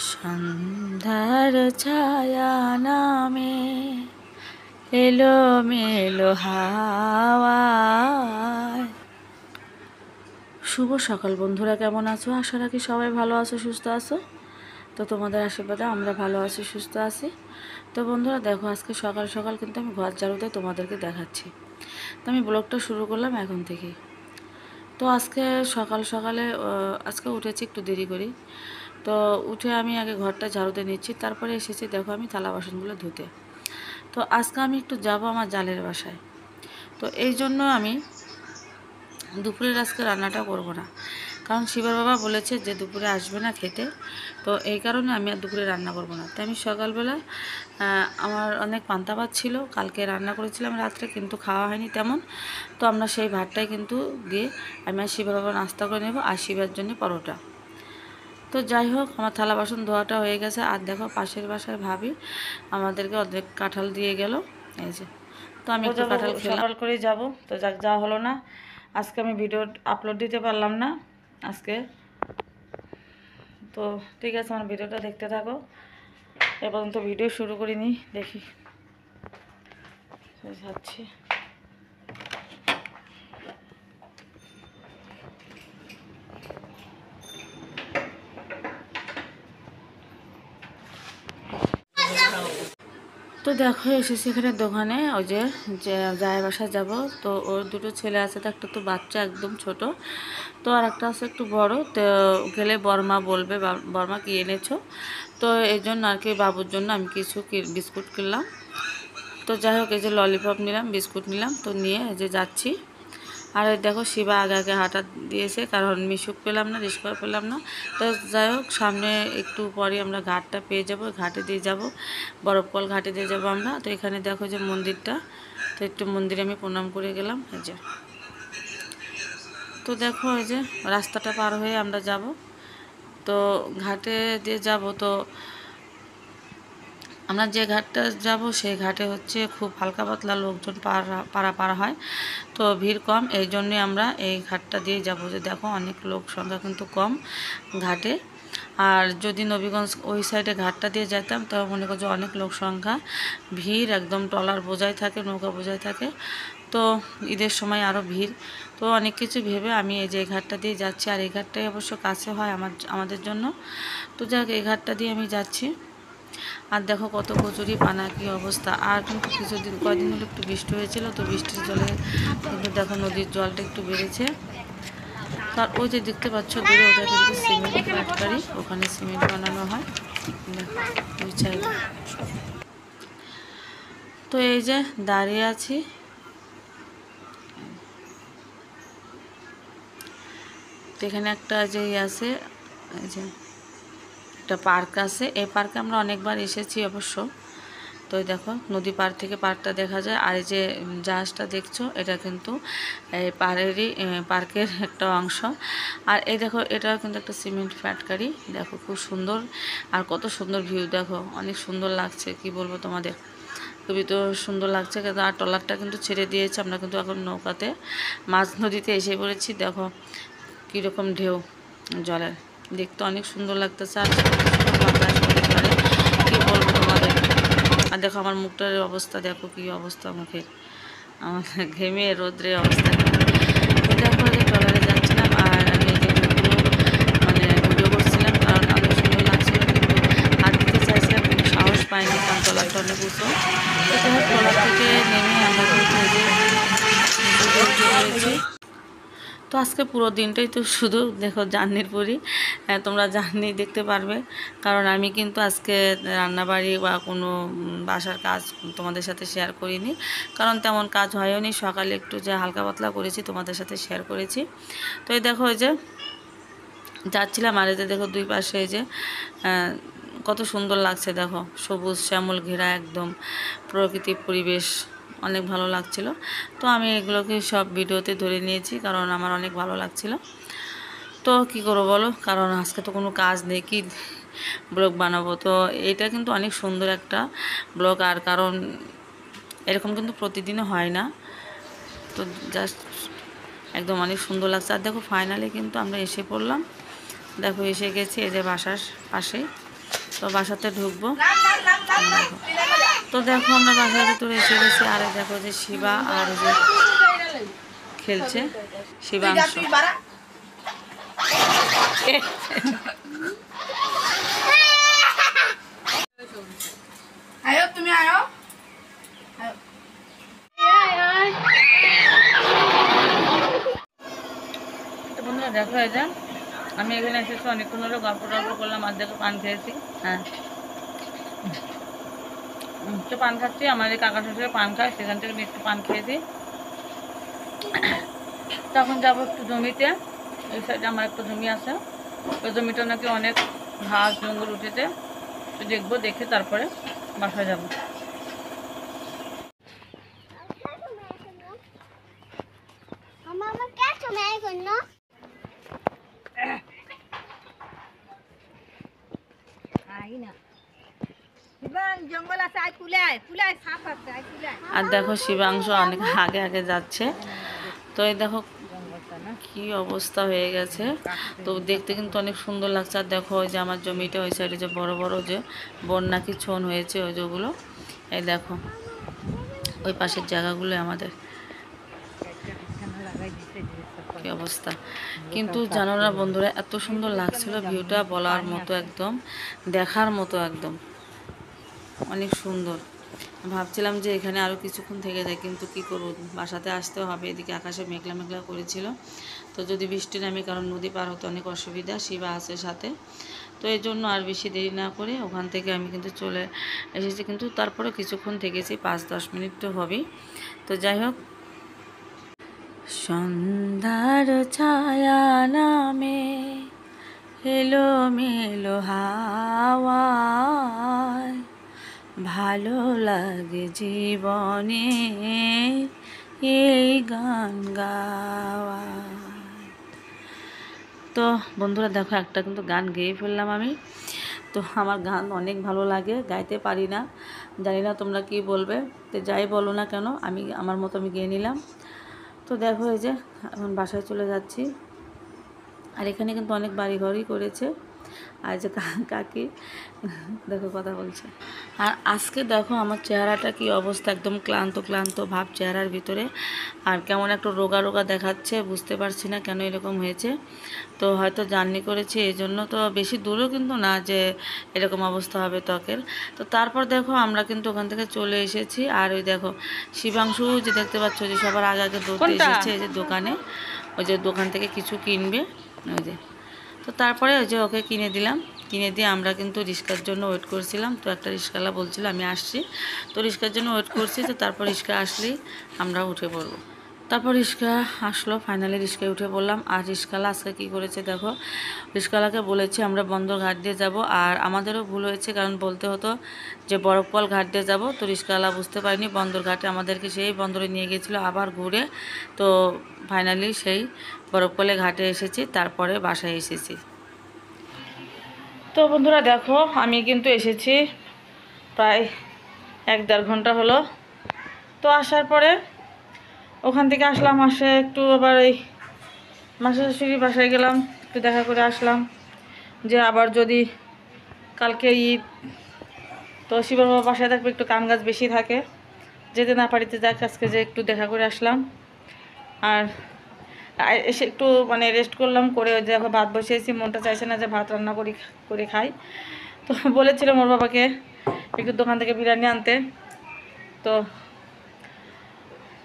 সন্ধ্যার ছায়া নামে এলো মেলো হাওয়ায়। শুভ সকাল বন্ধুরা, কেমন আছো? আশা রাখি সবাই ভালো আছো, সুস্থ আছো। তো তোমাদের আশীর্বাদে আমরা ভালো আছি, সুস্থ আছি। তো বন্ধুরা দেখো, আজকে সকাল সকাল কিন্তু আমি ঘর ঝাড়ুতে তোমাদেরকে দেখাচ্ছি। তো আমি ব্লগটা শুরু করলাম এখন থেকেই। তো আজকে সকাল সকালে আজকে উঠেছি একটু দেরি করি। তো উঠে আমি আগে ঘরটা ঝাড়ুতে নিচ্ছি, তারপরে এসেছি দেখো আমি থালা বাসনগুলো ধুতে। তো আজকে আমি একটু যাব আমার জালের বাসায়। তো এই জন্য আমি দুপুরের আজকে রান্নাটা করব না, কারণ শিবার বাবা বলেছে যে দুপুরে আসবে না খেতে। তো এই কারণে আমি আর দুপুরে রান্না করব না। তাই আমি সকালবেলা আমার অনেক পান্তা ভাত ছিল, কালকে রান্না করেছিলাম রাত্রে, কিন্তু খাওয়া হয়নি তেমন। তো আমরা সেই ভাতটাই কিন্তু দিয়ে আমি আর শিবার বাবা নাস্তা করে নেব, আর শিবার জন্য পরোটা। তো যাই হোক, আমার থালা বাসন ধোয়াটা হয়ে গেছে। আর দেখো পাশের বাসায় ভাবি আমাদেরকে অর্ধেক কাঁঠাল দিয়ে গেল, এই যে। তো আমি একটু কাঁঠাল সকাল করেই যাব। তো যাক, যা হলো না, আজকে আমি ভিডিও আপলোড দিতে পারলাম না আজকে। তো ঠিক আছে, আমার ভিডিওটা দেখতে থাকো। এ পর্যন্ত ভিডিও শুরু করিনি, দেখি যাচ্ছি। তো দেখো এসেছি এখানে দোকানে, ওই যে জায়ের বাসায় যাব। তো ওর দুটো ছেলে আছে, তো একটা তো বাচ্চা একদম ছোট, তো আর একটা আছে একটু বড়। তো গেলে বর্মা বলবে বর্মা কি এনেছো। তো এই জন্য আর কি বাবুর জন্য আমি কিছু বিস্কুট কিনলাম। তো যাই হোক, এই যে ললিপপ নিলাম, বিস্কুট নিলাম, তো নিয়ে এই যে যাচ্ছি। আর দেখো শিবা আগে আগে হাঁটা দিয়েছে, কারণ মিশুক পেলাম না, রিস্কা পেলাম না। তো যাই হোক, সামনে একটু পরে আমরা ঘাটটা পেয়ে যাব, ঘাটে দিয়ে যাব, বরফকল ঘাটে দিয়ে যাব আমরা। তো এখানে দেখো যে মন্দিরটা, তো একটু মন্দিরে আমি প্রণাম করে গেলাম, এই যে। তো দেখো এই যে রাস্তাটা পার হয়ে আমরা যাব, তো ঘাটে দিয়ে যাব। তো আমরা যে ঘাটটা যাব সেই ঘাটে হচ্ছে খুব হালকা পাতলা লোকজন পারাপার হয়, তো ভিড় কম, এই জন্যে আমরা এই ঘাটটা দিয়ে যাব। যে দেখো অনেক লোক সংখ্যা কিন্তু কম ঘাটে। আর যদি নবীগঞ্জ ওই সাইডে ঘাটটা দিয়ে যেতাম, তো মনে করছো অনেক লোক সংখ্যা, ভিড় একদম, ট্রলার বোঝাই থাকে, নৌকা বোঝাই থাকে। তো ঈদের সময় আরও ভিড়। তো অনেক কিছু ভেবে আমি এই যে এই ঘাটটা দিয়ে যাচ্ছি। আর এই ঘাটটাই অবশ্য কাছে হয় আমাদের জন্য। তো যাক, এই ঘাটটা দিয়ে আমি যাচ্ছি। আর দেখো কত কচুরি পানা, কি অবস্থা। আর কিন্তু কয়দিন হলো একটু বৃষ্টি হয়েছিল, তো বৃষ্টির জলে কিন্তু দেখো নদীর জলটা একটু বেড়েছে। আর ওই যে দেখতে পাচ্ছ দূরে, ওটা কিন্তু সিমেন্ট ফ্যাক্টরি, ওখানে সিমেন্ট বানানো হয়। তো এই যে দাঁড়িয়ে আছি, এখানে একটা যে আছে, এই যে একটা পার্ক আছে, এই পার্কে আমরা অনেকবার এসেছি অবশ্য। তো দেখো নদী পার থেকে পার্কটা দেখা যায়। আর এই যে জাহাজটা দেখছো, এটা কিন্তু এই পার্কের একটা অংশ। আর এই দেখো, এটা কিন্তু একটা সিমেন্ট ফ্যাক্টরি, দেখো খুব সুন্দর। আর কত সুন্দর ভিউ, দেখো অনেক সুন্দর লাগছে, কি বলবো তোমাদের, খুবই তো সুন্দর লাগছে। কিন্তু আর ট্রলারটা কিন্তু ছেড়ে দিয়েছে, আমরা কিন্তু এখন নৌকাতে মাঝ নদীতে এসে পড়েছি। দেখো কীরকম ঢেউ জলের, দেখতে অনেক সুন্দর লাগতেছে। আর কী বলবো তোমাদের। আর দেখো আমার মুখটার অবস্থা, দেখো কী অবস্থা মুখের, আমার ঘেমে রোদ্রে অবস্থা। তো দেখো যে ট্রলারে যাচ্ছিলাম, আর আমি এই যে মানে ভিডিও করছিলাম, কারণ অনেক সুন্দর লাগছিল, কিন্তু হাত দিতে চাইছিলাম কিন্তু সাহস পাইনি, কারণ ট্রলারটা অনেক উঁচু। তো দেখো ট্রলার থেকে নেমে আমরা কিন্তু এই যে রয়েছি। তো আজকে পুরো দিনটাই তো শুধু দেখো জার্নির পরই, তোমরা জার্নি দেখতে পারবে। কারণ আমি কিন্তু আজকে রান্নাবাড়ি বা কোনো বাসার কাজ তোমাদের সাথে শেয়ার করিনি, কারণ তেমন কাজ হয়নি। সকালে একটু যে হালকা পাতলা করেছি তোমাদের সাথে শেয়ার করেছি। তো এই দেখো এই যে যাচ্ছিলাম, আর এই যে দেখো দুই পাশে এই যে কত সুন্দর লাগছে, দেখো সবুজ শ্যামল ঘেরা একদম প্রকৃতির পরিবেশ, অনেক ভালো লাগছিল। তো আমি এগুলোকে সব ভিডিওতে ধরে নিয়েছি, কারণ আমার অনেক ভালো লাগছিল। তো কি করবো বলো, কারণ আজকে তো কোনো কাজ নেই, কি ব্লগ বানাবো। তো এটা কিন্তু অনেক সুন্দর একটা ব্লগ, আর কারণ এরকম কিন্তু প্রতিদিনও হয় না। তো জাস্ট একদম অনেক সুন্দর লাগছে। আর দেখো ফাইনালি কিন্তু আমরা এসে পড়লাম, দেখো এসে গেছি এই যে বাসার পাশেই। তো বাসাতে ঢুকবো। তো দেখো আমরা বাসার ভিতরে এসে গেছি। আর দেখো যে শিবা আর যে খেলছে শিবাংশ। তুমি আয়ো। তো বন্ধুরা দেখো এই যে আমি এখানে এসেছি, অনেকক্ষণ ধরে গল্প টল্প করলাম, আর দেখো পান খেয়েছি। হ্যাঁ, তো পান খাচ্ছি, আমার এই কাকা শ্বশুরে পান খায়, সেখান থেকে একটু পান খেয়েছি। তখন যাবো একটু জমিতে, এই সাইডে আমার একটা জমি আছে, ওই জমিটা নাকি অনেক ঘাস জঙ্গল উঠেছে, তো দেখবো, দেখে তারপরে বাসায় যাবো। আর দেখো শিবাংশ অনেক আগে আগে যাচ্ছে। তো এই দেখো কি অবস্থা হয়ে গেছে, তো দেখতে কিন্তু অনেক সুন্দর লাগছে। আর দেখো ওই যে আমার জমিটা ওই সাইডে যে বড় বড় যে বন্যা কি ছন হয়েছে ওই যেগুলো, এই দেখো ওই পাশের জায়গাগুলো আমাদের কি অবস্থা। কিন্তু জানো না বন্ধুরা, এত সুন্দর লাগছিল ভিউটা, বলার মতো, একদম দেখার মতো, একদম অনেক সুন্দর। ভাবছিলাম যে এখানে আরও কিছুক্ষণ থেকে যায়, কিন্তু কি করব, বাসাতে আসতে হবে। এদিকে আকাশে মেঘলা মেঘলা করেছিল, তো যদি বৃষ্টি নামে, কারণ নদী পার হতে অনেক অসুবিধা, শিবা আছে সাথে, তো এই জন্য আর বেশি দেরি না করে ওখান থেকে আমি কিন্তু চলে এসেছি। কিন্তু তারপরে কিছুক্ষণ থেকেছি, 5-10 মিনিট তো হবেই। তো যাই হোক, সন্ধ্যার ছায়া নামে এলো মেলো হাওয়ায়, ভালো লাগে জীবনে এই গান গাওয়া। তো বন্ধুরা দেখো, একটা কিন্তু গান গেয়ে ফেললাম আমি। তো আমার গান অনেক ভালো লাগে, গাইতে পারি না, জানি না তোমরা কি বলবে, তো যাই বলো না কেন, আমি আমার মতো আমি গেয়ে নিলাম। তো দেখো এই যে এখন বাসায় চলে যাচ্ছি। আর এখানে কিন্তু অনেক বাড়িঘরই করেছে। আর যে কাকি দেখো কথা বলছে। আর আজকে দেখো আমার চেহারাটা কি অবস্থা, একদম ক্লান্ত ক্লান্ত ভাব চেহারার ভিতরে, আর কেমন একটু রোগা রোগা দেখাচ্ছে, বুঝতে পারছি না কেন এরকম হয়েছে। তো হয়তো জার্নি করেছি এই জন্য, তো বেশি দূরও কিন্তু না যে এরকম অবস্থা হবে ত্বকের। তো তারপর দেখো আমরা কিন্তু ওখান থেকে চলে এসেছি। আর ওই দেখো শিবাংশু যে দেখতে পাচ্ছ যে সবার আগে আগে দৌড়তে এসেছে এই যে দোকানে, ওই যে দোকান থেকে কিছু কিনবে ওই যে। তো তারপরে ওই যে ওকে কিনে দিলাম, কিনে দিয়ে আমরা কিন্তু রিক্সার জন্য ওয়েট করছিলাম। তো একটা রিক্সাওয়ালা বলছিল আমি আসছি, তো রিক্সার জন্য ওয়েট করছি। তো তারপর রিক্সা আসলেই আমরা উঠে পড়বো। তারপর রিক্সা আসলো, ফাইনালি রিক্সায় উঠে পড়লাম। আর রিক্সাওয়ালা আজকে কী করেছে দেখো, রিক্সাওয়ালাকে বলেছি আমরা বন্দর ঘাট দিয়ে যাব, আর আমাদেরও ভুল হয়েছে, কারণ বলতে হতো যে বরফপল ঘাট দিয়ে যাব। তো রিক্সাওয়ালা বুঝতে পারিনি, বন্দর ঘাটে আমাদেরকে সেই বন্দরে নিয়ে গিয়েছিলো আবার ঘুরে। তো ফাইনালি সেই বরফপলে ঘাটে এসেছি, তারপরে বাসায় এসেছি। তো বন্ধুরা দেখো আমি কিন্তু এসেছি প্রায় 1-1.5 ঘন্টা হলো। তো আসার পরে ওখান থেকে আসলাম, আসে একটু আবার এই মাসি শাশুড়ি বাসায় গেলাম, একটু দেখা করে আসলাম, যে আবার যদি কালকে ঈদ, তো শিবার বাবা বাসায় থাকবে, একটু কাম কাজ বেশি থাকে, যেতে না পারিতে যাক, আজকে যে একটু দেখা করে আসলাম। আর এসে একটু মানে রেস্ট করলাম, করে ওই দেখো ভাত বসিয়েছি, মনটা চাইছে না যে ভাত রান্না করে খাই। তো বলেছিলাম ওর বাবাকে একটু দোকান থেকে বিরিয়ানি আনতে, তো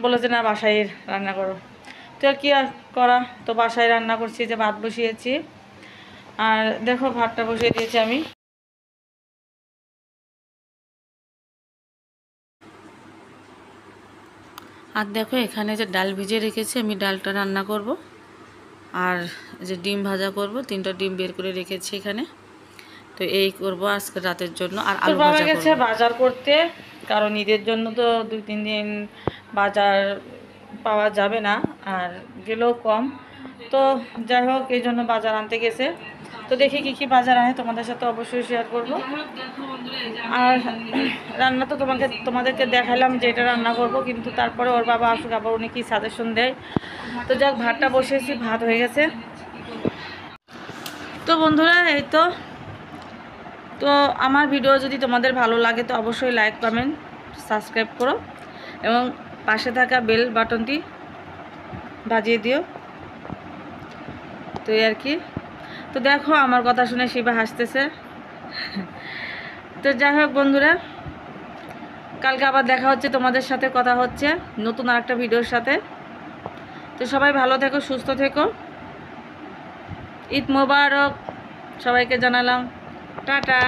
বলে যে না বাসায় রান্না করো। তো কি আর করা, তো বাসায় রান্না করছি, যে ভাত বসিয়েছি। আর দেখো ভাতটা বসিয়ে দিয়েছি আমি। আর দেখো এখানে যে ডাল ভিজিয়ে রেখেছি, আমি ডালটা রান্না করব, আর যে ডিম ভাজা করব, 3টা ডিম বের করে রেখেছি এখানে। তো এই করব আজকে রাতের জন্য। আর আলু ভাজা গেছে বাজার করতে, কারণ ঈদের জন্য তো 2-3 দিন বাজার পাওয়া যাবে না, আর গেলেও কম। তো যাই হোক এই জন্য বাজার আনতে গেছে। তো দেখি কি কি বাজার আনে, তোমাদের সাথে অবশ্যই শেয়ার করব। আর রান্না তো তোমাদেরকে দেখালাম যে এটা রান্না করব, কিন্তু তারপরে ওর বাবা আসুক, আবার উনি কি সাজেশন দেয়। তো যাক ভাতটা বসিয়েছি, ভাত হয়ে গেছে। তো বন্ধুরা এই তো তো আমার ভিডিও যদি তোমাদের ভালো লাগে তো অবশ্যই লাইক কমেন্ট সাবস্ক্রাইব করো এবং পাশে থাকা বেল বাটনটি বাজিয়ে দিও। তো এই আর কি। তো দেখো আমার কথা শুনে শিবা হাসতেছে। তো যাই হোক বন্ধুরা, কালকে আবার দেখা হচ্ছে, তোমাদের সাথে কথা হচ্ছে নতুন আরেকটা ভিডিওর সাথে। তো সবাই ভালো থেকো, সুস্থ থেকো। ঈদ মোবারক সবাইকে জানালাম। টাটা।